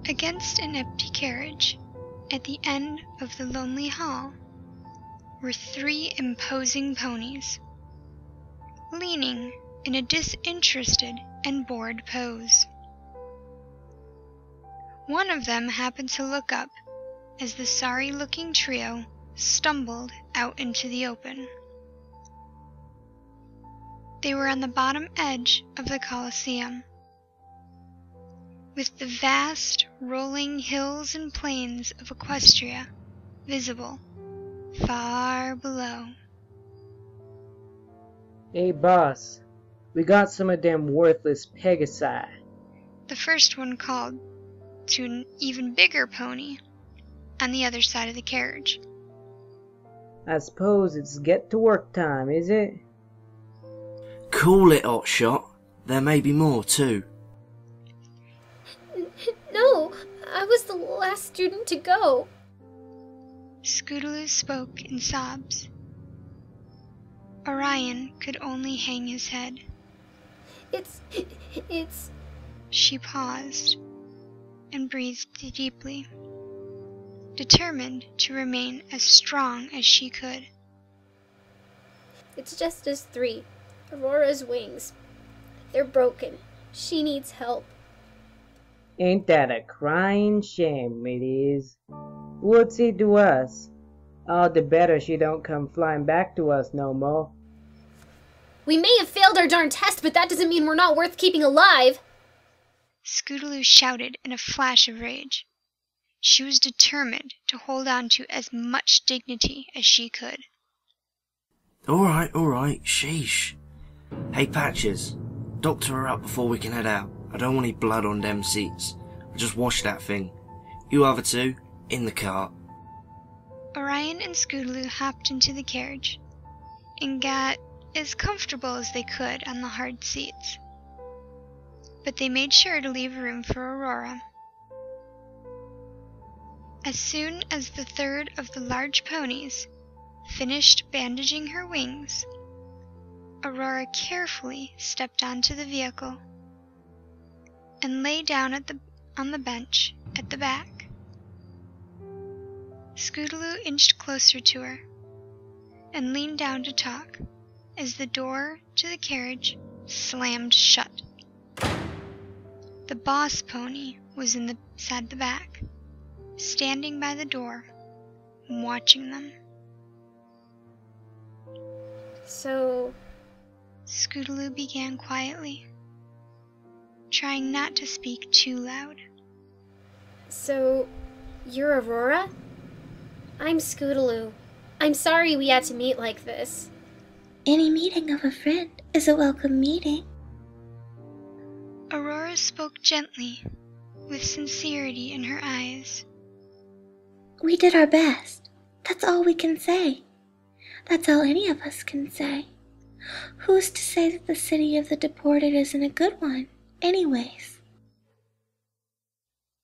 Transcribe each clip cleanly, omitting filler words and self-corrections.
Against an empty carriage, at the end of the lonely hall, were 3 imposing ponies, leaning in a disinterested and bored pose. One of them happened to look up as the sorry-looking trio stumbled out into the open. They were on the bottom edge of the coliseum, with the vast rolling hills and plains of Equestria visible far below. Hey boss, we got some of them worthless Pegasi. The first one called to an even bigger pony on the other side of the carriage. I suppose it's get to work time, is it? Call it, hotshot. There may be more too. No, I was the last student to go. Scootaloo spoke in sobs. Orion could only hang his head. It's... She paused and breathed deeply, determined to remain as strong as she could. It's just us 3. Aurora's wings. They're broken. She needs help. Ain't that a crying shame, it is. What's it to us? All the better she don't come flying back to us no more. We may have failed our darn test, but that doesn't mean we're not worth keeping alive. Scootaloo shouted in a flash of rage. She was determined to hold on to as much dignity as she could. Alright, sheesh. Hey Patches, doctor her up before we can head out. I don't want any blood on them seats. I just washed that thing. You other 2, in the car. Orion and Scootaloo hopped into the carriage and got as comfortable as they could on the hard seats. But they made sure to leave room for Aurora. As soon as the 3rd of the large ponies finished bandaging her wings, Aurora carefully stepped onto the vehicle and lay down on the bench at the back. Scootaloo inched closer to her and leaned down to talk as the door to the carriage slammed shut. The boss pony was inside the back, standing by the door, watching them. So... Scootaloo began quietly, trying not to speak too loud. So, you're Aurora? I'm Scootaloo. I'm sorry we had to meet like this. Any meeting of a friend is a welcome meeting. Aurora spoke gently, with sincerity in her eyes. We did our best. That's all we can say. That's all any of us can say. Who's to say that the city of the deported isn't a good one, anyways?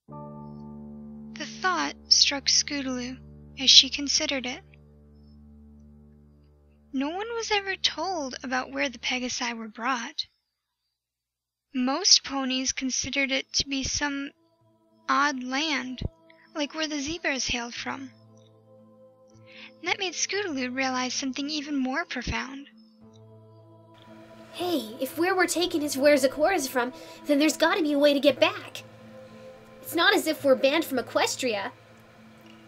The thought struck Scootaloo as she considered it. No one was ever told about where the Pegasi were brought. Most ponies considered it to be some odd land, like where the zebras hailed from. And that made Scootaloo realize something even more profound. Hey, if where we're taken is where Zakor is from, then there's gotta be a way to get back. It's not as if we're banned from Equestria.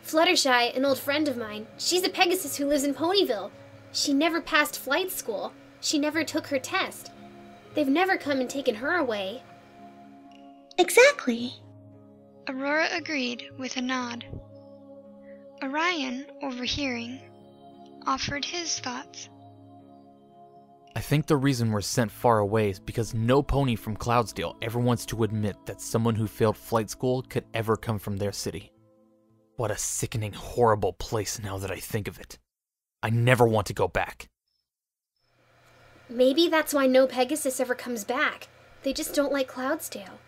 Fluttershy, an old friend of mine, she's a Pegasus who lives in Ponyville. She never passed flight school. She never took her test. They've never come and taken her away. Exactly. Aurora agreed with a nod. Orion, overhearing, offered his thoughts. I think the reason we're sent far away is because no pony from Cloudsdale ever wants to admit that someone who failed flight school could ever come from their city. What a sickening, horrible place now that I think of it. I never want to go back. Maybe that's why no Pegasus ever comes back. They just don't like Cloudsdale.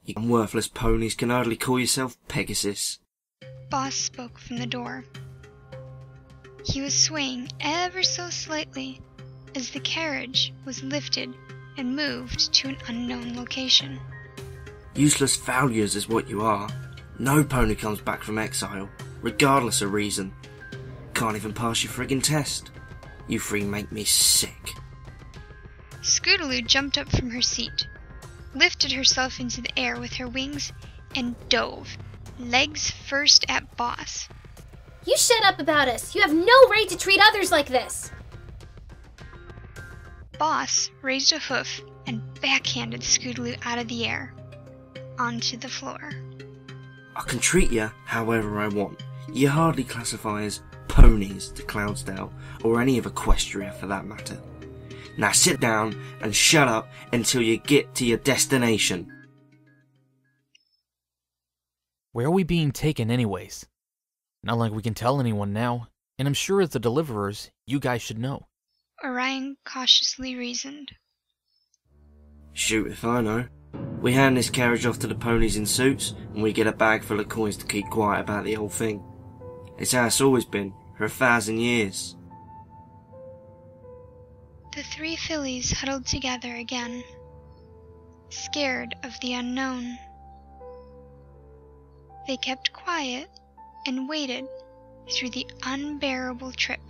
You worthless ponies can hardly call yourself Pegasus. Boss spoke from the door. He was swaying ever so slightly as the carriage was lifted and moved to an unknown location. Useless failures is what you are. No pony comes back from exile, regardless of reason. Can't even pass your friggin' test. You three make me sick. Scootaloo jumped up from her seat, lifted herself into the air with her wings, and dove, legs first at Boss. You shut up about us! You have no right to treat others like this! Boss raised a hoof and backhanded Scootaloo out of the air, onto the floor. I can treat you however I want. You hardly classify as ponies to Cloudsdale, or any of Equestria for that matter. Now sit down and shut up until you get to your destination. Where are we being taken anyways? Not like we can tell anyone now, and I'm sure as the deliverers, you guys should know. Orion cautiously reasoned. Shoot if I know. We hand this carriage off to the ponies in suits, and we get a bag full of coins to keep quiet about the whole thing. It's how it's always been, for 1,000 years. The three fillies huddled together again, scared of the unknown. They kept quiet and waited through the unbearable trip,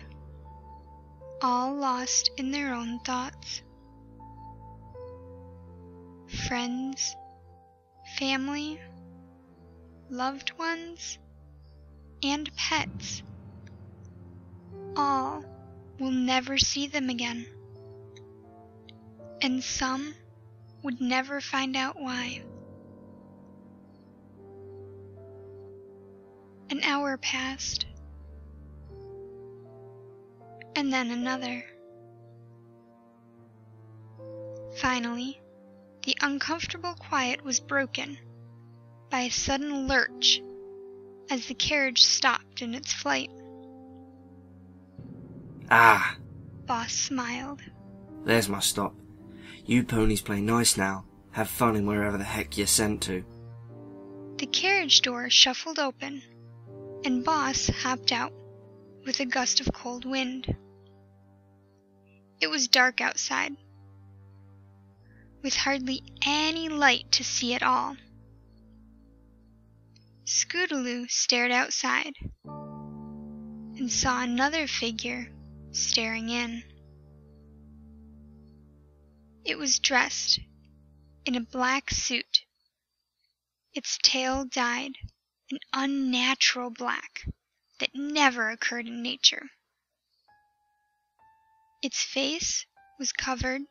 all lost in their own thoughts. Friends, family, loved ones, and pets, all will never see them again, and some would never find out why. An hour passed, and then another. Finally, the uncomfortable quiet was broken by a sudden lurch as the carriage stopped in its flight. Ah, Boss smiled. there's my stop. You ponies play nice now. Have fun in wherever the heck you're sent to. The carriage door shuffled open, and Boss hopped out with a gust of cold wind. It was dark outside, with hardly any light to see at all. Scootaloo stared outside and saw another figure staring in. It was dressed in a black suit, its tail dyed an unnatural black that never occurred in nature. Its face was covered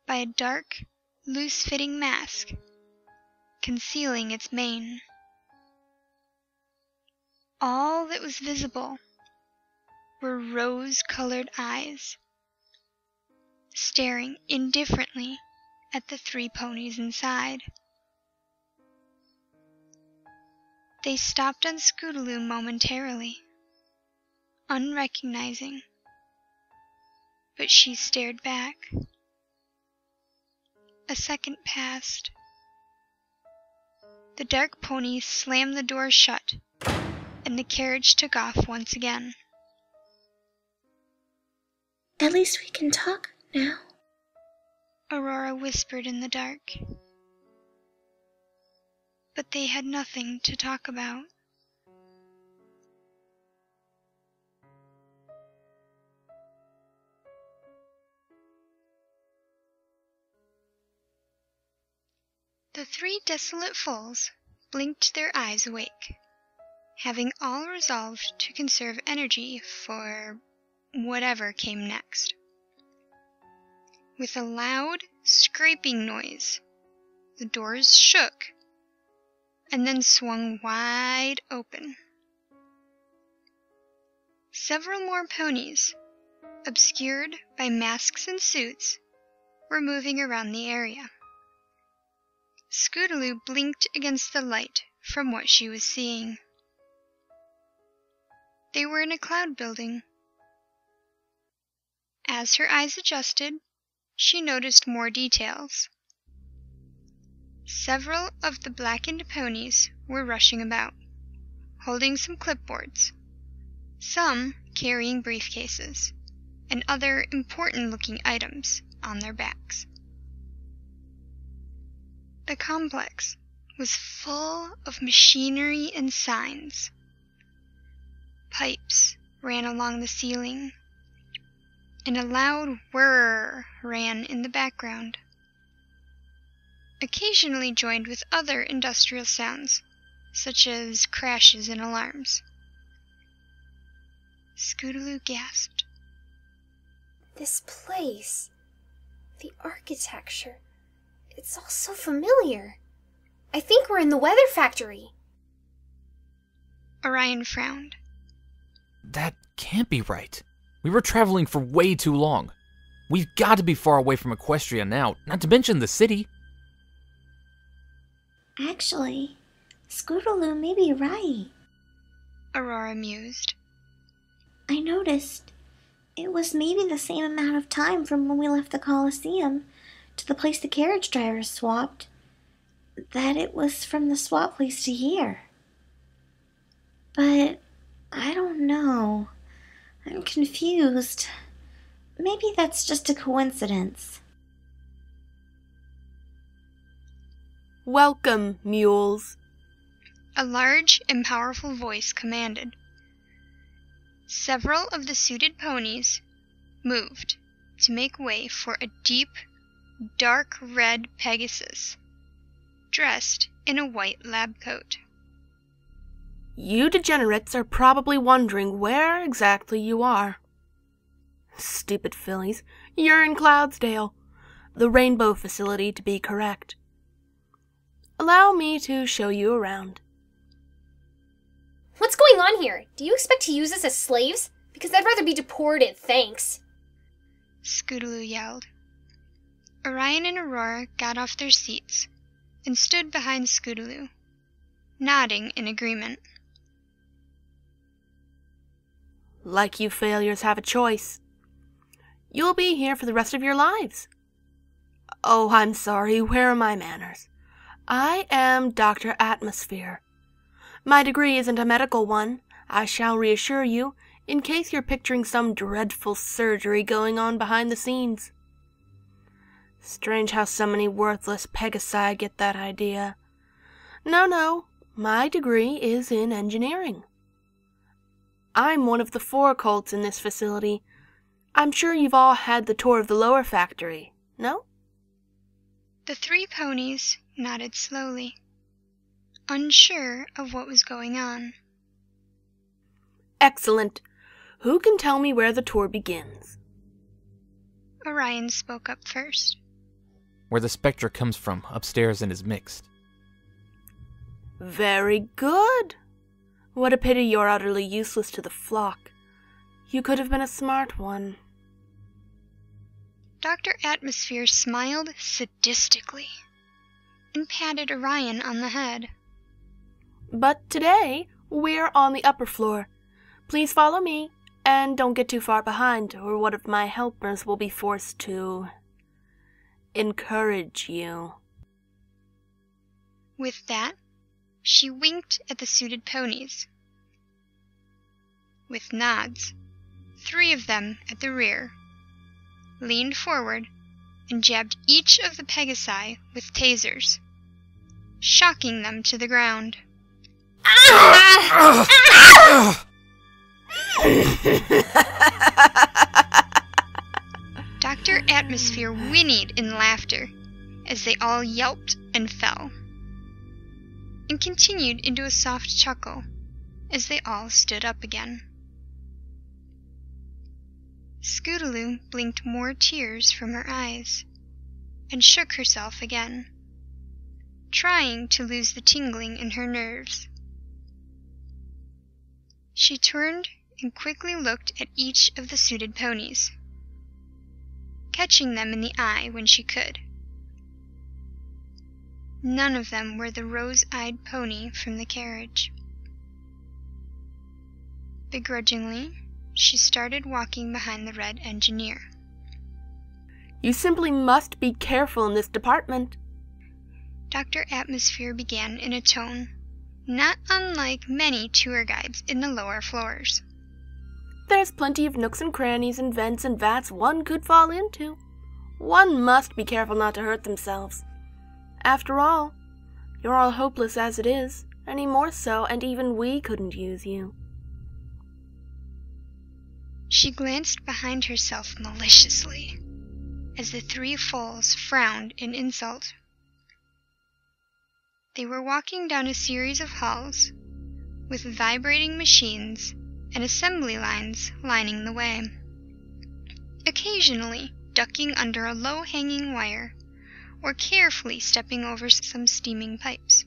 by a dark, loose-fitting mask, concealing its mane. All that was visible were rose-colored eyes, staring indifferently at the three ponies inside. They stopped on Scootaloo momentarily, unrecognizing, but she stared back. A second passed. The dark pony slammed the door shut, and the carriage took off once again. At least we can talk now. Aurora whispered in the dark. But they had nothing to talk about. The three desolate foals blinked their eyes awake, having all resolved to conserve energy for whatever came next. With a loud, scraping noise, the doors shook and then swung wide open. Several more ponies, obscured by masks and suits, were moving around the area. Scootaloo blinked against the light from what she was seeing. They were in a cloud building. As her eyes adjusted, she noticed more details. Several of the blackened ponies were rushing about, holding some clipboards, some carrying briefcases, and other important-looking items on their backs. The complex was full of machinery and signs. Pipes ran along the ceiling, and a loud whirr ran in the background, occasionally joined with other industrial sounds, such as crashes and alarms. Scootaloo gasped. This place, the architecture, it's all so familiar. I think we're in the weather factory. Orion frowned. That can't be right. We were traveling for way too long. We've got to be far away from Equestria now, not to mention the city. Actually, Scootaloo may be right. Aurora mused. I noticed it was maybe the same amount of time from when we left the Coliseum to the place the carriage drivers swapped, that it was from the swap place to here. But I don't know. I'm confused. Maybe that's just a coincidence. Welcome, mules. A large and powerful voice commanded. Several of the suited ponies moved to make way for a deep, dark red Pegasus, dressed in a white lab coat. You degenerates are probably wondering where exactly you are. Stupid fillies, you're in Cloudsdale, the Rainbow facility to be correct. Allow me to show you around. What's going on here? Do you expect to use us as slaves? Because I'd rather be deported, thanks. Scootaloo yelled. Orion and Aurora got off their seats and stood behind Scootaloo, nodding in agreement. Like you failures have a choice. You'll be here for the rest of your lives. Oh, I'm sorry, where are my manners? I am Dr. Atmosphere. My degree isn't a medical one, I shall reassure you, in case you're picturing some dreadful surgery going on behind the scenes. Strange how so many worthless Pegasi get that idea. No, my degree is in engineering. I'm one of the 4 cults in this facility. I'm sure you've all had the tour of the lower factory, no? The 3 ponies nodded slowly, unsure of what was going on. Excellent. Who can tell me where the tour begins? Orion spoke up first. Where the spectre comes from, upstairs and is mixed. Very good. What a pity you're utterly useless to the flock. You could have been a smart one. Dr. Atmosphere smiled sadistically and patted Orion on the head. But today, we're on the upper floor. Please follow me, and don't get too far behind, or one of my helpers will be forced to encourage you. With that, she winked at the suited ponies. With nods, 3 of them at the rear leaned forward and jabbed each of the Pegasi with tasers, shocking them to the ground. Dr. Atmosphere whinnied in laughter as they all yelped and fell, and continued into a soft chuckle as they all stood up again. Scootaloo blinked more tears from her eyes and shook herself again, trying to lose the tingling in her nerves. She turned and quickly looked at each of the suited ponies, catching them in the eye when she could. None of them were the rose-eyed pony from the carriage. Begrudgingly, she started walking behind the red engineer. You simply must be careful in this department. Dr. Atmosphere began in a tone not unlike many tour guides in the lower floors. There's plenty of nooks and crannies and vents and vats one could fall into. One must be careful not to hurt themselves. After all, You're all hopeless as it is, any more so, and even we couldn't use you. She glanced behind herself maliciously as the three foals frowned in insult. They were walking down a series of halls with vibrating machines and assembly lines lining the way, occasionally ducking under a low-hanging wire or carefully stepping over some steaming pipes.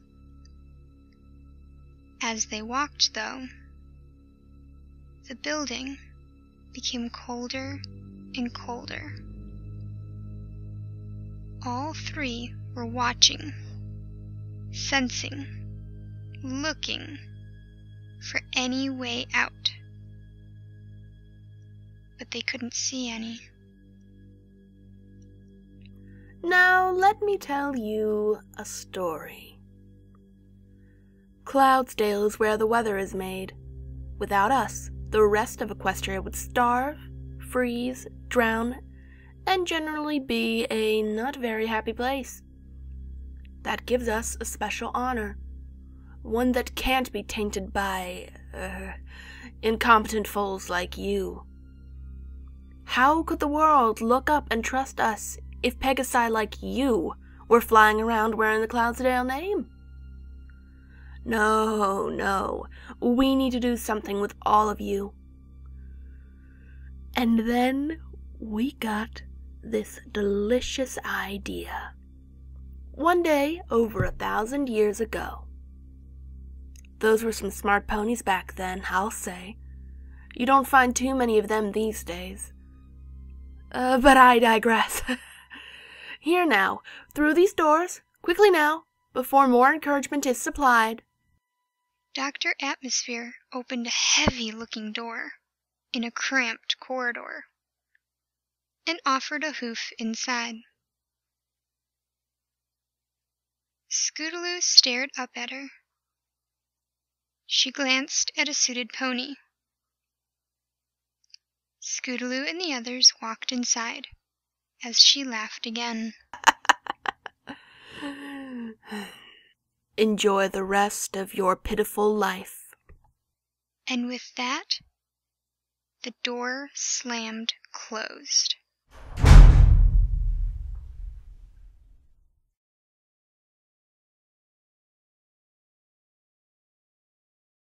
As they walked, though, the building became colder and colder. All three were watching, sensing, looking for any way out. But they couldn't see any. Now let me tell you a story. Cloudsdale is where the weather is made. Without us, the rest of Equestria would starve, freeze, drown, and generally be a not very happy place. That gives us a special honor, one that can't be tainted by, incompetent fools like you. How could the world look up and trust us if Pegasi like you were flying around wearing the Cloudsdale name? No, we need to do something with all of you. And then we got this delicious idea. One day, over 1,000 years ago. Those were some smart ponies back then, I'll say. You don't find too many of them these days. But I digress. Here now, through these doors, quickly now, before more encouragement is supplied. Dr. Atmosphere opened a heavy-looking door in a cramped corridor and offered a hoof inside. Scootaloo stared up at her. She glanced at a suited pony. Scootaloo and the others walked inside as she laughed again. Enjoy the rest of your pitiful life. And with that, the door slammed closed.